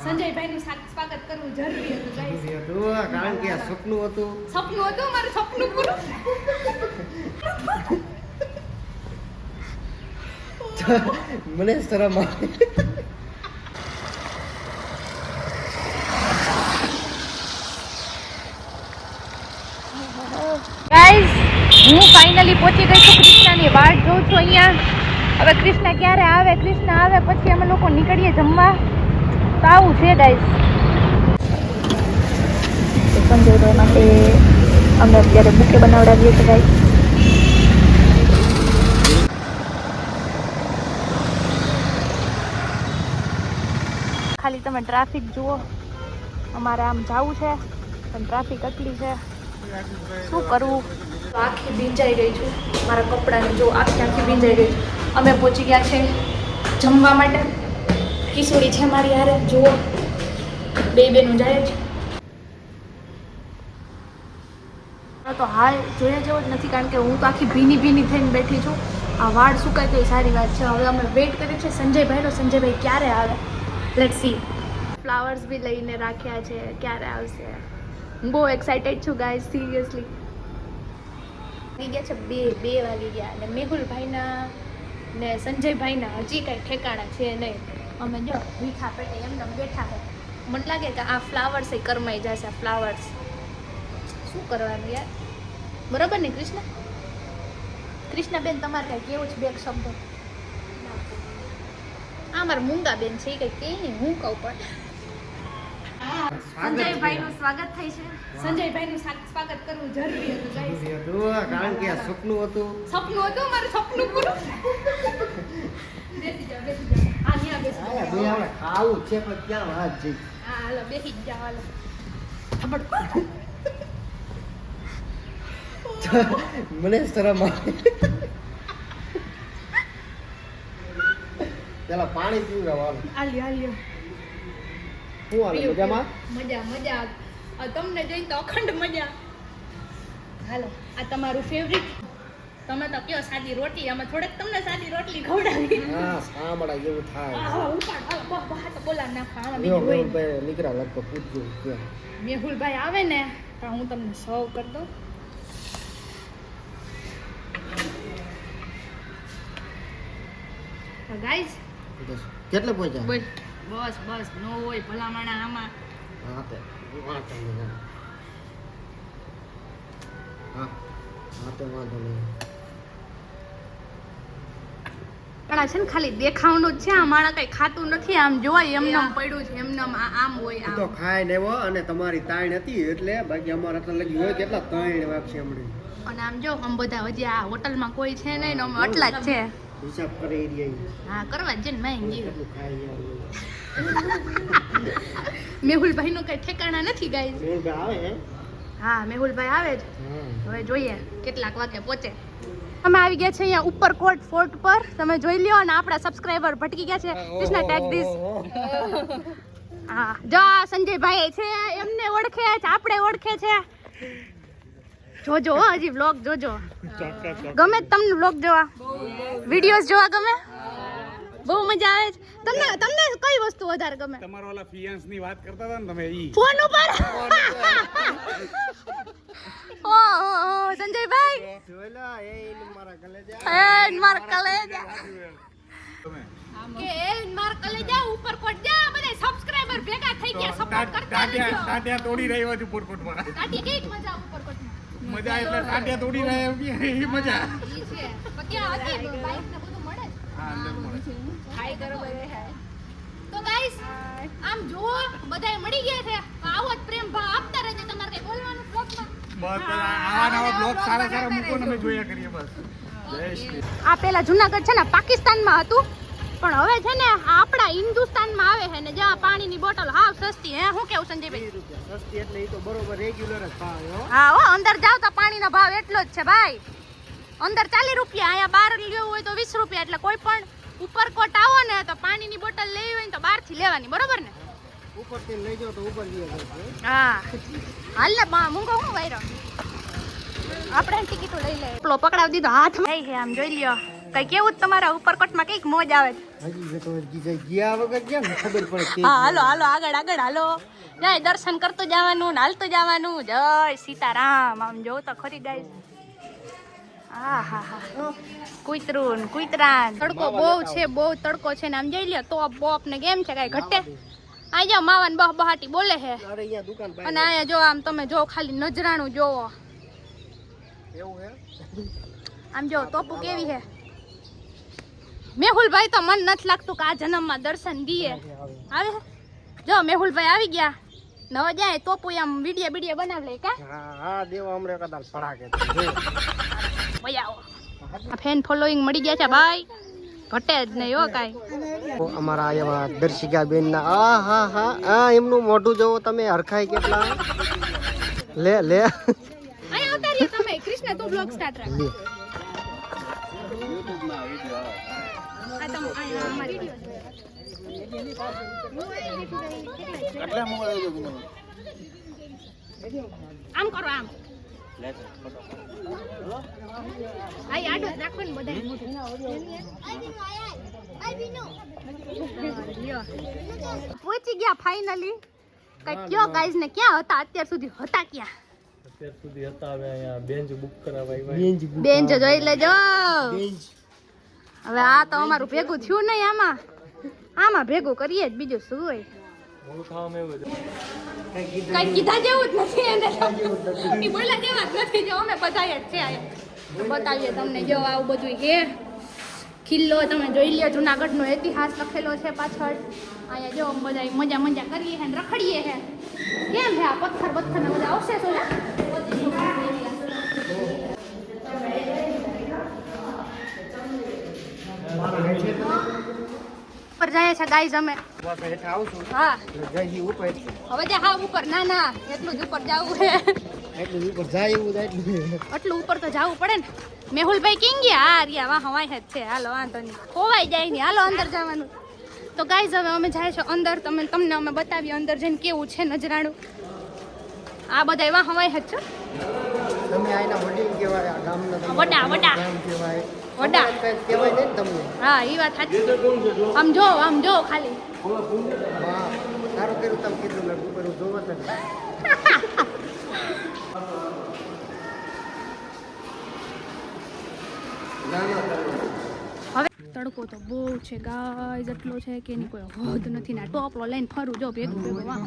સંજયભાઈ નું સ્વાગત કરવું જરૂરી હતું કારણ કે સપનું હતું મારું સપનું પૂરું મને શરમ આવે ગાઈઝ હું ફાઇનલી પહોંચી ગઈ છું કૃષ્ણની વાટ જોઉં છું અહીંયા હવે કૃષ્ણ ક્યારે આવે કૃષ્ણ આવે પછી અમે લોકો નીકળીએ જમવા તો આવું છે ગાઈઝ સંજયભાઈ માટે અમે અત્યારે બુકે બનાવડાવીએ છીએ ગાઈઝ ખાલી તમે ટ્રાફિક જુઓ અમારે આમ જવું છે પણ ટ્રાફિક એટલી છે શું કરવું આખી ભીંજાઈ ગઈ છું મારા કપડાને જો આખી ભીંજાઈ ગઈ છું અમે પહોંચી ગયા છે જમવા માટે કિશોરી છે મારી હારે જુઓ બે બેનું જાય છે તો હાલ જોયા જેવો જ નથી કારણ કે હું તો આખી ભીની થઈને બેઠી છું આ વાળ સુકાય તો એ સારી વાત છે હવે અમે વેઇટ કરીએ છીએ સંજયભાઈ ક્યારે આવે લેટ્સ સી ફ્લાવર્સ બી લઈને રાખ્યા છે ક્યારે આવશે હું બહુ એક્સાઇટેડ છું ગાઈઝ સિરિયસલી વાગી ગયા છે બે વાગી ગયા અને મેહુલભાઈના ને સંજયભાઈના હજી કાંઈ ઠેકાણા છે નહીં અમે જો મીઠા પેટે એમને બેઠા છે મને લાગે કે આ ફ્લાવર્સ એ કરમાઈ જશે આ ફ્લાવર્સ શું કરવાનું યાર બરાબર ને કૃષ્ણબેન તમારે કાંઈ કેવું છે બે શબ્દો આ મારા મૂંગા બેન છે એ કંઈ કહે નહીં હું કહું પણ સંજયભાઈનું સ્વાગત થાય છે સંજયભાઈનું સ્વાગત કરવું જરૂરી હતું કારણ કે સપનું હતું મારું સપનું પૂરું બેસી જાઓ આ ન્યા બેસી જાઓ ખાવું છે પણ ક્યાં વાત જઈ હા હાલો બેસી જાઓ હાલો ખબર મને શરમ આવે પેલા પાણી પીવડાવો આલ્યો શું હાલે મજામાં મજા તમને જોઈને તો અખંડ મજા હાલો આ તમારું ફેવરિટ તમે તો કયો સાદી રોટલી અમે થોડેક તમને સાદી રોટલી ખવડાવી હા સાંભળા જેવું થાય ઉપાડ હાલો બહા તો બોલા નાખા આમાં બીજું હોય નીકળા લગતો પૂછજો કે મેહુલભાઈ આવે ને તો હું તમને સર્વ કરી દઉં ગાઈસ કેટલે પહોંચ્યા બોલ બસ નો હોય ભલામણા આમાં હા તે વાંધો નહીં હા તે વાંધો નહીં પણ છે ને ખાલી દેખાવનું જ છે આ માણા કઈ ખાતું નથી આમ જોવાય એમનેમ પડ્યું છે એમનેમ આમ હોય તો ખાઈ ને અને તમારી તાણ હતી એટલે બાકી અમારે તો લગી હોય કેટલા ત્રણ વાગશે હમણાં અને આમ જો આમ બધા હજી આ હોટલમાં કોઈ છે નહીં ને અમે એટલા જ છે હિસાબ કરી રહ્યા હા કરવા જ છે ને મેં કેટલું ખાઈ મેહુલભાઈ નું કઈ ઠેકાણા નથી ગાઈસ આવે હે હા મેહુલભાઈ આવે જ હવે જોઈએ કેટલાક વાગે પહોંચે અમે આવી ગયા છે અહીંયા ઉપરકોટ ફોર્ટ પર તમે જોઈ લ્યો અને આપણા સબસ્ક્રાઇબર ભટકી ગયા છે કૃષ્ણ ટેગ ધીસ હા જો સંજયભાઈ છે એમને ઓળખે છે આપણે ઓળખે છે જોજો હજી વ્લોગ જોજો ગમે તમને વ્લોગ જોવા વિડિયોઝ જોવા ગમે બહુ મજા આવે છે તમને કઈ વસ્તુ વધારે ગમે તમારો ઓલા ફિયાન્સ ની વાત કરતા હતા ને તમે ઈ ફોન ઉપર ઓ સંજયભાઈ જોઈલા એ મારા કલેજા મારા કલેજા કે એ મારા કલેજા ઉપર કોટ જા બધા સબસ્ક્રાઇબર ભેગા થઈ ગયા સપોર્ટ કરતા રહેજો ટાટિયા તોડી રહ્યો છું પોટપોટમાં ટાટિયા કેવી મજા ઉપર કોટમાં મજા એટલે ટાટિયા તોડી રહ્યા એ મજા ઈ છે પક્યા હતી બાઈક ને બધું મળે હા અંદર મળે હાય કરો બધે હાય તો ગાઈસ આમ જો બધાય મળી ગયા છે આવો જ પ્રેમ ભાવ આપતા રહેજો તમારે કઈ બોલવાનું બ્લોગમાં બસ આવા નવા બ્લોગ સારા મૂકો ને અમે જોયા કરીએ બસ જય શ્રી આ પેલા જુનાગઢ છે ને પાકિસ્તાનમાં હતું પણ હવે છે ને આપણા હિન્દુસ્તાનમાં આવે છે ને જ્યાં પાણીની બોટલ હાવ સસ્તી હે હું કેવું સંજયભાઈ સસ્તી એટલે ઈ તો બરોબર રેગ્યુલર જ ભાવ હો હા હો અંદર જાવ તો પાણીનો ભાવ એટલો જ છે ભાઈ અંદર 40 રૂપિયા અહીંયા બહાર લેવું હોય તો 20 રૂપિયા એટલે કોઈ પણ ઉપરકોટ આવો ને તો પાણીની બોટલ લેવી હોય ને તો બહારથી લેવાની બરોબર ને ઉપરથી લઈ જાવ તો ઉપર લઈ જાવ હા હાલ ને મૂંગો હું વાયરો આપણે ટિકિટો લઈ લે પેલો પકડાવી દીધો હાથ ભાઈ છે આમ જોઈ લ્યો કઈ કેવું તમારા ઉપરકોટમાં કઈક મોજ આવે હજી તો ગયા વગર કેમ ખબર પડે હા હાલો હાલો આગળ આગળ હાલો જય દર્શન કરતું જવાનું ને હાલતું જવાનું જય સીતારામ આમ જોઉં તો ખરી ગાઈસ હા હા હા કૂતરું ને કૂતરા તડકો બહુ છે બહુ તડકો છે ને આમ જઈ લ્યો તો બોપ ને કેમ છે કઈ ઘટે આ જો માવન બહ બહાટી બોલે છે અરે અહીંયા દુકાન અને અહીંયા જો આમ તમે જો ખાલી નજરાણું જોવો એવું હે આમ જો તોપુ કેવી છે મેહુલભાઈ તો મન નથી લાગતું કે આ જન્મમાં દર્શન દીએ આવે જો મેહુલભાઈ આવી ગયા નવ જાય તોપુ આમ વિડિયો બનાવી લે કા હા હા દેવા હમણે કદાચ પડાકે મજા આવો ફેન ફોલોઈંગ મળી ગયા છે ભાઈ ઘટે જ નહીં હો કાઈ અમારા એવા દર્શિકા બેન ના આ હા હા આ એમનું મોઢું જોવો તમે હરખાઈ કેટલા લે લે અહીંયા ઉતારીએ તમે કૃષ્ણ તું બ્લોગ સ્ટાર્ટ રાખ લે આ તમ અહીંયા અમારી આમ કરો આમ આઈ આડો રાખો ને બધાય પહોંચી ગયા ફાઇનલી કઈ કયો ગાઈઝ ને ક્યાં હતા અત્યાર સુધી હતા ક્યાં અત્યાર સુધી હતા હવે અહીંયા બેન્ચ બુક કરાવાય બેન્ચ જોઈ લેજો હવે આ તો અમારું ભેગું થયું નહીં આમાં ભેગું કરીએ જ બીજું શું હોય મોડું ખાવામાં એવું છે કઈ કીધા જેવું જ નથી એને એ બોલા જેવા જ નથી જો અમે બધાય જ છે અહીંયા બતાવીએ તમને જો આવું બધું હે કિલ્લો તમે જોઈ લ્યો જુનાગઢનો ઇતિહાસ લખેલો છે પાછળ અહીંયા જો બધા મજા કરીએ છે ને રખડીએ છે કેમ છે આ પથ્થર ને બધા આવશે શું ઉપર જાય છે ગાઈઝ અમે આવશું હા જઈ ઉપર હવે જે હા ઉપર ના એટલું જ ઉપર જવું છે એટલું ઉપર જાય એવું જાય આટલું ઉપર તો જવું પડે ને મેહુલભાઈ કિંગ ગયા હા રિયા વાહ હવાય જ છે હાલો વાંધો નહીં ખોવાઈ જાય નહીં હાલો અંદર જવાનું તો ગાઈઝ હવે અમે જાય છે અંદર તમને અમે બતાવીએ અંદર જઈને કેવું છે નજરાણું આ બધા એવા હવાય જ છે તમે આના વડીલ કહેવાય આ ગામના વડા ગામ કહેવાય વડા કઈ કહેવાય નહીં તમને હા એ વાત સાચી આમ જો ખાલી વાહ સારું કર્યું તમે કીધું મેં ઉપર જોવા તને હવે તડકો તો બહુ છે ગાઈઝ એટલો છે કે એની કોઈ હદ નથી ને ટોપલો લઈને ફરું જો ભેગું વાહ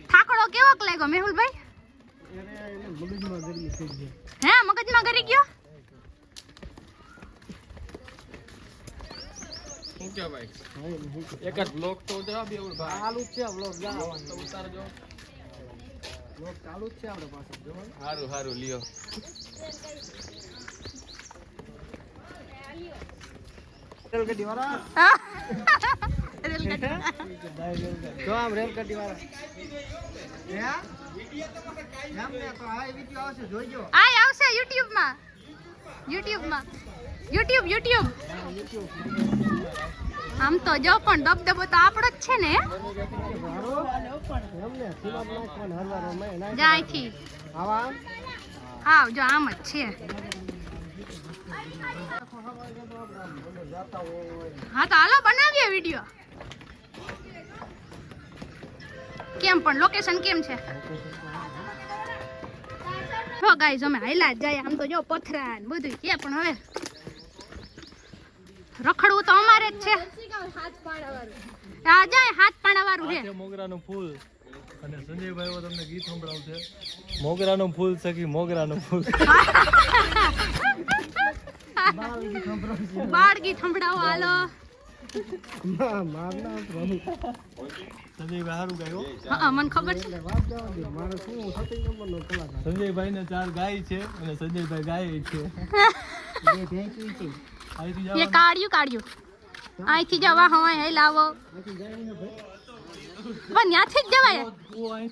થાકડો કેવો લાગ્યો મેહુલભાઈ હે મગજમાં કરી ગયો શું કે ભાઈ એક જ બ્લોક તો જવા બે ભાઈ ચાલુ જ છે વ્લોગ જાઓ તો ઉતારજો વ્લોગ ચાલુ જ છે આપણે પાસે જો સારું લ્યો રેલગાડી વાળા હા જો આમ રેલગાડી વાળા હે એમ ને તો આ વિડિયો આવશે જોઈજો આ આવશે YouTube માં આમ તો જો પણ દબદબો તો આપણો જ છે ને એમ ને સીમા નાખવાનું હરવાનો મેં નાખ જાયથી આવા હા જો આમ જ છે હા તો હાલો બનાવીએ વિડિયો કેમ પણ લોકેશન કેમ છે હો ગાઈઝ અમે હાઈલા જ જાય આમ તો જો પથરા ને બધું છે પણ હવે રખડવું તો અમારે જ છે આ જાય હાથ પાણા વાળું છે છે મોગરાનું ફૂલ અને સંજયભાઈ તમને ગીત સંભળાવશે મોગરાનું ફૂલ સખી મોગરાનું ફૂલ બાળ ગીત સંભળાવો હાલો મારના પ્રભુ સંજયભાઈ સારું ગાયો હા મને ખબર છે વાત જવા દે મારે શું 7 નંબરનો કલાકાર સંજયભાઈ ને 4 ગાય છે અને સંજયભાઈ ગાય છે બે ભેંસી છે અહીંથી એ જવાનું કાઢ્યું અહીંથી જવા હવાય હે લાવો પણ ત્યાંથી જ જવાય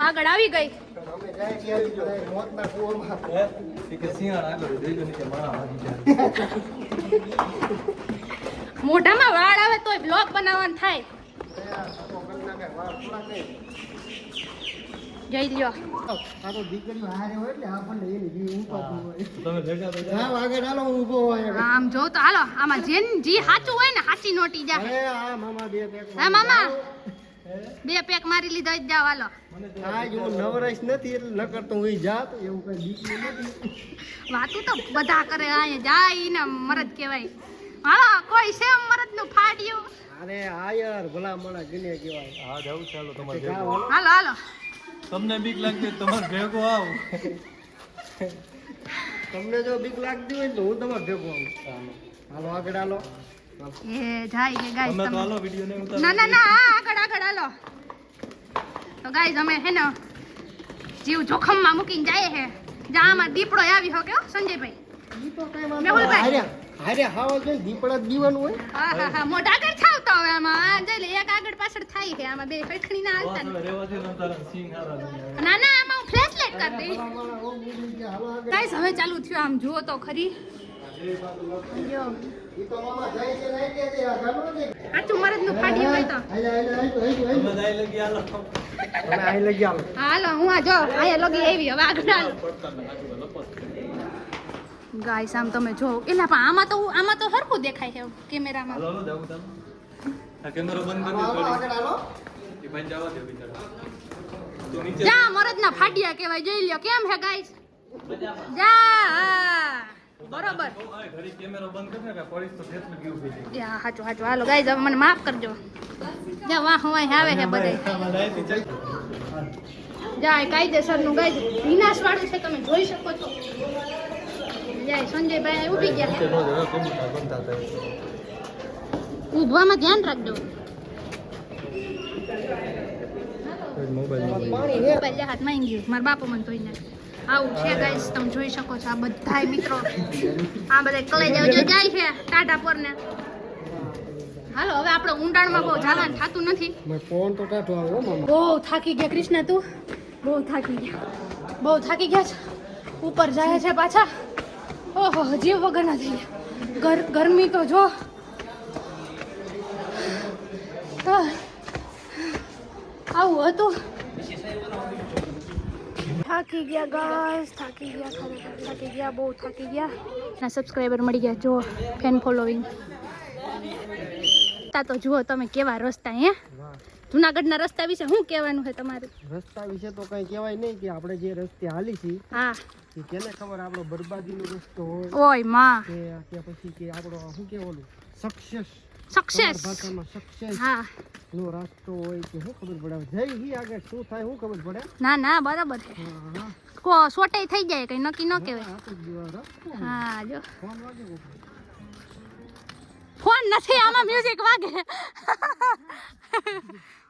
આગળ આવી ગઈ અમે જાય છીએ મોતના કૂવામાં કે સિંહાર આગળ દેજો નીચે મારા વાગી જાય મોઢામાં વાળ આવે તોય બ્લોગ બનાવવાનું થાય જઈ લ્યો આ તો દીકરીઓ હારે હોય એટલે આપણને એની જીવ ઉપાડતું હોય. તમે ભેગા ભેગા હા, આગળ હાલો, હું ઊભો હોય. આમ જો તો હાલો આમાં જી સાચું હોય ને સાચી નોટી જા અરે આ મામા બે પેક હા મામા 2 પેક મારી લીધા જ જાવ હાલો હા જો નવરાશ નથી એટલે ન કરતો હું જાત એવું કઈ દીકરી નથી. વાતું તો બધા કરે અહીંયા જાય ને મરદ કહેવાય હાલો કોઈ છે મરદ નું ફાડ્યું અરે આ યાર ભલા મોણા ગને કહેવાય. હા જાવ ચાલો તમારે જાઓ, ભેગું. હાલો. હાલો હાલો તમને બીક લાગતી હોય તો તમારે ભેગો આવ તમને જો બીક લાગતી હોય ને તો હું તમારે ભેગો આવું. હાલો આગળ હાલો. એ જાય કે ગાઈસ તમે તો તમે હાલો વિડિયો ને ઉતારો. ના ના ના હા, આગળ આગળ હાલો તો ગાઈસ અમે હે ને જીવ જોખમમાં મૂકીને જાય છે જામાં દીપડો આવી હો કે હો, સંજયભાઈ ઈ તો કઈ વાંધો મેહુલભાઈ. હારે હારે હાવા જોઈએ દીપડા જ દીવાનું હોય. હા હા હા મોઢા આગળ છાવતો હવે આમાં આ જોઈ લે એક આગળ પાછળ થાય છે આમાં બે ફટકડી ના હાલતા બસ હવે રેવા દે ને તારા સિંગ હારા નહીં આવે. ના ના આમાં હું ફ્લેશ લાઈટ કરી દઈ હાલો આગળ. ગાઈસ હવે ચાલુ થયું આમ જુઓ તો ખરી જો ઈ તો મામા જાય છે લઈ લે છે આ ઘરનો છે. સાચું મરદ નું ફાડ્યું હોય તો હાલે હાલે હાલે તમે જાય લગી હાલો તમે આઈ લઈ ગયા. હાલો હું આ જો અહીંયા લગી આવી હવે આગળ હાલો ગાઈસ આમ તમે જો એલા પણ આમાં તો હરખું દેખાય છે કેમેરામાં હાલો હાલો જાવ ચાલો આ કેમેરો બંધ કરી હાલો દો આગળ હાલો. એ ભાઈ જવા દે બિચારા તો નીચે જા મરદ ના ફાડ્યા કહેવાય જોઈ લ્યો કેમ હે ગાઈસ જા હા. બરોબર આ ઘડી કેમેરો બંધ કરી ને પોલીસ તો ફેસ માં ગયું છે યા હાચું હાચું હાલો ગાઈસ હવે મને માફ કરજો જા વાહ વાહ આવે છે બધે જાય કાયદેસર નું ગાઈસ વિનાશ વાળું છે તમે જોઈ શકો છો જાય સંજયભાઈ ઊભી ગયા ઊભવામાં ધ્યાન રાખજો મોબાઈલ હાથ માં ગયું મારા બાપુ મને ધોઈ નાખે આવું છે ગાઈસ તમે જોઈ શકો છો આ બધાય મિત્રો આ બધા કલેજા જાય છે ટાટા પર ને હાલો હવે આપણે ઊંડાણમાં બહુ જવાનું થતું નથી મેં ફોન તો કાઢો આવ્યો મામા. બહુ થાકી ગયા કૃષ્ણ તું બહુ થાકી ગયા છે ઉપર જાય છે પાછા ઓહો જીવ વગરના થઈ ગયા ગરમી તો જો આવું હતું થાકી ગયા ગાઈસ થાકી ગયા ખરેખર થાકી ગયા બહુ થાકી ગયા ના સબસ્ક્રાઈબર મળી ગયા જો ફેન ફોલોઈંગ તો જુઓ તમે કેવા રસ્તા હે જુનાગઢના રસ્તા વિશે શું કહેવાનું છે તમારું રસ્તા વિશે તો કઈ કહેવાય નહીં કે આપણે જે રસ્તે હાલી છીએ હા કે કેને ખબર આપણો બરબાદીનો રસ્તો હોય ઓય માં કે પછી કે આપણો શું કહેવાનું સક્સેસ સક્સેસ ભાષામાં સક્સેસ હા નો રસ્તો હોય કે શું ખબર પડે જઈ હી આગળ શું થાય શું ખબર પડે. ના ના બરાબર છે હા હા કો સોટાઈ થઈ જાય કઈ નક્કી ન કહેવાય આપી જ દેવા રસ્તો. હા જો ફોન વાગે કોક. ફોન નથી આમાં મ્યુઝિક વાગે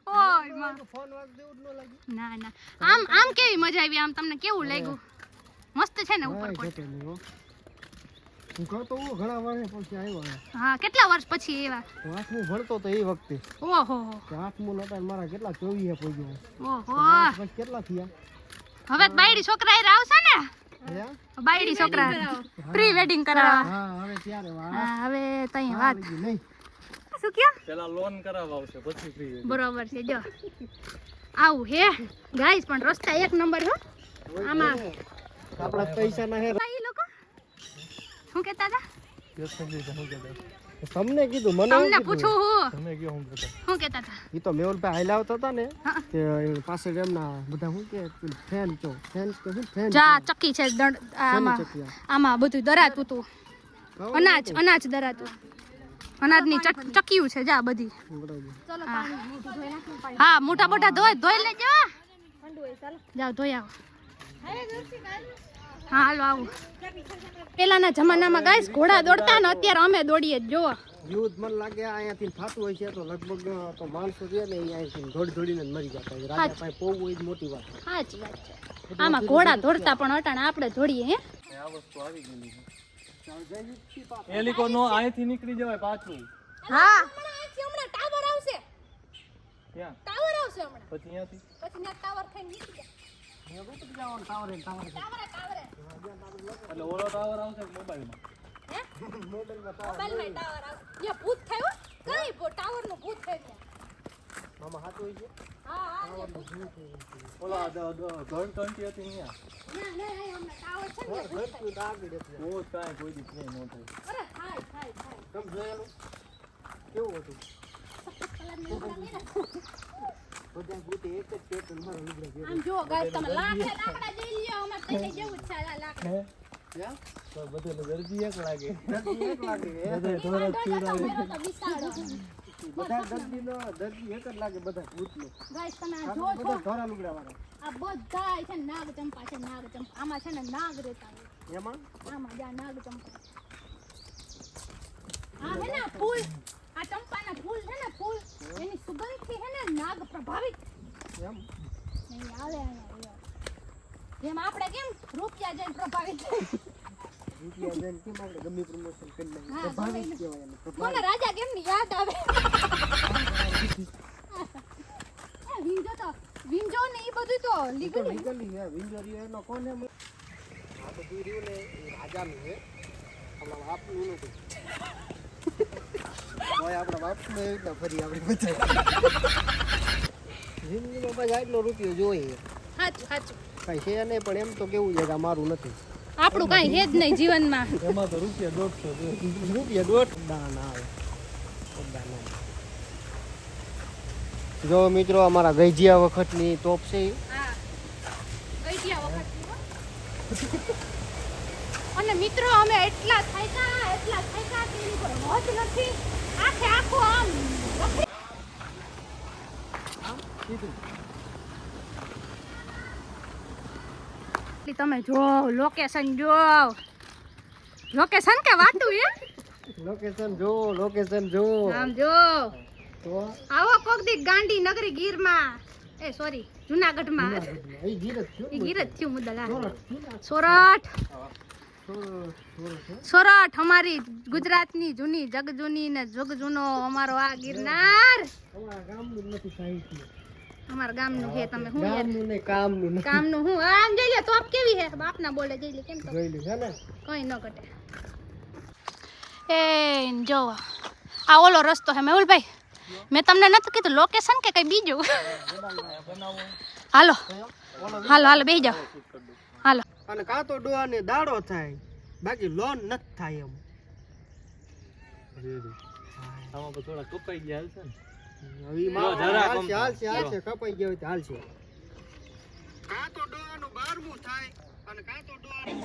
ઓય માં ફોન વાગ દેવું જ ન લાગે. ના ના આમ કેવી મજા આવી આમ તમને કેવું લાગ્યું મસ્ત છે ને ઉપર કાંઈ કોટ ઘટે નહીં હો. હું કહતો હું ઘણા વર્ષ પછી આવ્યો અહીંયા. હા કેટલા વર્ષ પછી એવા હું આઠમું ભણતો તો એ વખતે ઓહો કે આઠમું નતા ને મારા કેટલા 24 પહોંચ્યો ઓહો પછી કેટલા થયા હવે તો બાયડી છોકરા એ આવશે ને હે? બાયડી છોકરા પ્રી વેડિંગ કરાવવા હા હવે ત્યારે વાત હા હવે તઈ વાત લાગી નહીં. શું કયો પેલા લોન કરાવવા આવશે પછી ફ્રી બરોબર છે જો આવું હે ગાઈસ પણ રસ્તા એક નંબર હો આમાં આપણા પૈસા ના હે. ઈ લોકો શું કહેતા હતા તમને કીધું મને તમને શું પૂછું કીધું? હું તમે કયો હું કહેતા શું કહેતા હતા ઈ તો મેહુલભાઈ હાલ્યા આવતા હતા ને હા. તે પાછળ એમના બધા શું કે ફેન ચો ફેન કે શું ફેન જા ચક્કી છે આમાં આમાં બધું દરાતું હતું અનાજ દરાતું અનાજની ચક્કીયું છે જા બધી હા મોટા મોટા ધોઈ લેજો જાઓ ધોઈ આવો હા હાલો આવું પેલાના જમાનામાં ગાઈસ ઘોડા દોડતા ને અત્યારે અમે દોડીએ જ જોવો યુદ્ધ મને લાગે અહીંયાથી થતું હોય છે તો લગભગ તો માણસો છે ને અહીંયાથી દોડીને જ મરી જતા હોય. રાજા પાસે પોવું હોય જ મોટી વાત. સાચી વાત છે આમાં ઘોડા દોડતા પણ અટાણે આપણે દોડીએ હે આ વસ્તુ આવી ગયેલી છે એલિકો નો અહીંથી નીકળી જવાય પાછું હા હમણાં ટાવર આવશે ક્યાં ટાવર આવશે હમણાં પછી અહીંયાથી પછી ના ટાવર થઈને નીકળી જાય એટલે ઓલો ટાવર આવશે મોબાઈલમાં હે મોબાઈલમાં ટાવર આવશે યા ભૂત થયો કઈ ટાવર નું ભૂત થઈ ગયા મામા હાથું હોય છે હા હા ઓલા ઘર ટંટી હતી અહીંયા ના ના હમણાં ટાવર છે ને ઘરનું તો આગળ એટલે બહુ કાંઈ કોઈ દી નહીં ન થાય અરે થાય થાય થાય તમે જોયેલું કેવું હતું બધા ગીતે એક જ પેટર્ન મારો લુગડા પહેરે. આમ જો ગાઈસ તમે લાકડા જોઈ લ્યો અમે પહેલે જેવું જ છે આ લાકડા ક્યાં? તો બધાને દર્દી એક લાગે દર્દી એક લાગે હે? બધા ઢોરા ચીવડાવે તો વિશાળ બધા દર્દી એક જ લાગે બધા ભૂતનું. ગાઈસ તમે આ આ જો છો બધા ધોરા લુગડા વાળા આ બધા છે ને નાગ ચંપા છે નાગ ચંપા આમાં છે ને નાગ રહેતા હોય એમાં આમાં જા નાગ ચંપા આ હે ને ફૂલ આ ચંપાના ફૂલ છે ને ફૂલ એની સુગંધથી હે ને નાગ પ્રભાવિત એમ નહીં આવે અહીંયા જેમ આપણે કેમ રૂપિયા જઈને પ્રભાવિત રૂપિયા જઈને કેમ આપણે ગમે પ્રમોશન કરી લઈએ હા, પ્રભાવિત ગમે. કહેવાય એને, મને પ્રભાવિત. રાજા કેમ ની યાદ આવે એ વિંજો ને એ બધું તો ઈ તો લીગલ legally હે, વિંજોરીઓ એનો કોને મળે? આ બધું રહ્યું ને એ રાજાનું હે, આપણા બાપનું નથી. હોય આપણા બાપનું એવી રીતના ફરી આપણે બધા જિંદગીમાં બસ આટલો રૂપિયો જોઈએ સાચું સાચું કઈ છે નહીં, પણ એમ તો કેવું છે કે આ મારું નથી. આપણું કાંઈ હે જ નહીં જીવનમાં એમાં તો રૂપિયા 150 જોઈએ રૂપિયા દોઢ દાન આવે દાન આવે. જો મિત્રો અમારા ગઈજિયા વખતની તોપ છે ઈ. હા ગઈ ગયા વખત અને મિત્રો અમે એટલા થાક્યા કે એની પર હોજ નથી આખે આખો આમ તમે જો લોકેશન જો લોકેશન કે વાટું હે લોકેશન જો લોકેશન જો આમ જો તો આવો કોક દી ગાંડી નગરી ગીરમાં એ સોરી જુનાગઢમાં એ ગીરજ થયું એ ગીર જ થયું મુદલા સોરઠ. સોરઠ સોરઠ અમારી ગુજરાતની જૂની જગજૂની ને જગજૂનો અમારો આ ગિરનાર અમારા ગામનું જ નથી સાહિત્ય. અમારા ગામનું છે તમે શું યાર ગામનું ને કામનું નથી. કામનું હું આમ જઈ લે તો આપ કેવી હે બાપના બોલે જઈ લે કેમ તો જોયેલું છે ને કઈ ન ઘટે એ જો આ ઓલો રસ્તો હે મેહુલભાઈ મેં તમને નથી કીધું લોકેશન કે કઈ બીજું હાલો હાલો હાલો બેસી જાઓ હાલો અને કાં તો ડોહાને દાડો થાય બાકી લોન નથી થાય એમ. આમાં તો થોડા કપાઈ ગયા છે ને હવે ઈ મારો જરા હાલશે, કમ હાલશે, થાય. હાલશે, કપાઈ ગયો હોય તો હાલશે. કાં તો ડોહાનું 12મું થાય અને કાં તો ડોહાનું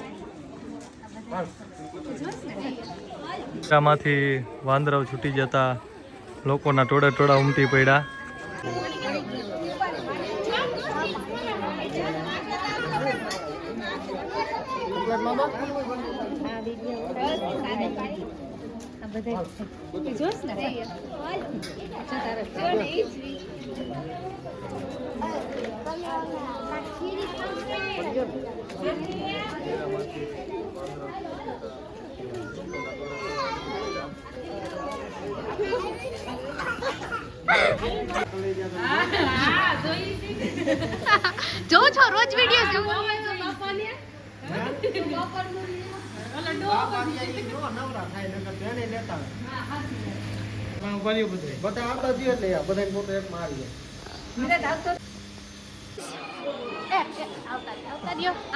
માંથી વાંદરાઓ છૂટી જતા લોકોના ટોળા ટોળા ઉમટી પડ્યા જો છો રોજ વિડિયો જો નવરા થાય નકર તેને લેતા હોય. બધા આપણા જીવ એટલે આ બધાને ફોટો એક મારી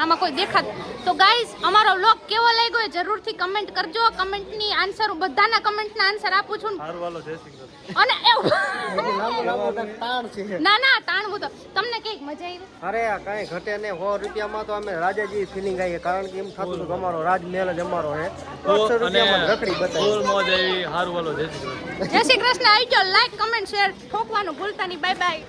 આમાં કોઈ દેખાત તો ગાઈઝ અમારો વ્લોગ કેવો લાગ્યો એ જરૂરથી કમેન્ટ કરજો કમેન્ટની આન્સર બધાના કમેન્ટના આન્સર આપું છું હારું વાલો જય શ્રી કૃષ્ણ અને એવું લાંબુ લાંબુ તાણ છે. ના ના તાણવું તો તમને કઈક મજા આવી અરે આ કાંઈ ઘટે ને 100 રૂપિયામાં તો અમે રાજાજી ફિલિંગ આવી કારણ કે એમ થતું હતું કે અમારો રાજમહેલ જ અમારો હે 100 રૂપિયામાં રખડી બતાવી. ફૂલ મોજ આવી હારું વાલો જય શ્રી કૃષ્ણ જય શ્રી કૃષ્ણ આવી જાઓ લાઈક કમેન્ટ શેર ઠોકવાનું ભૂલતા નહીં બાય બાય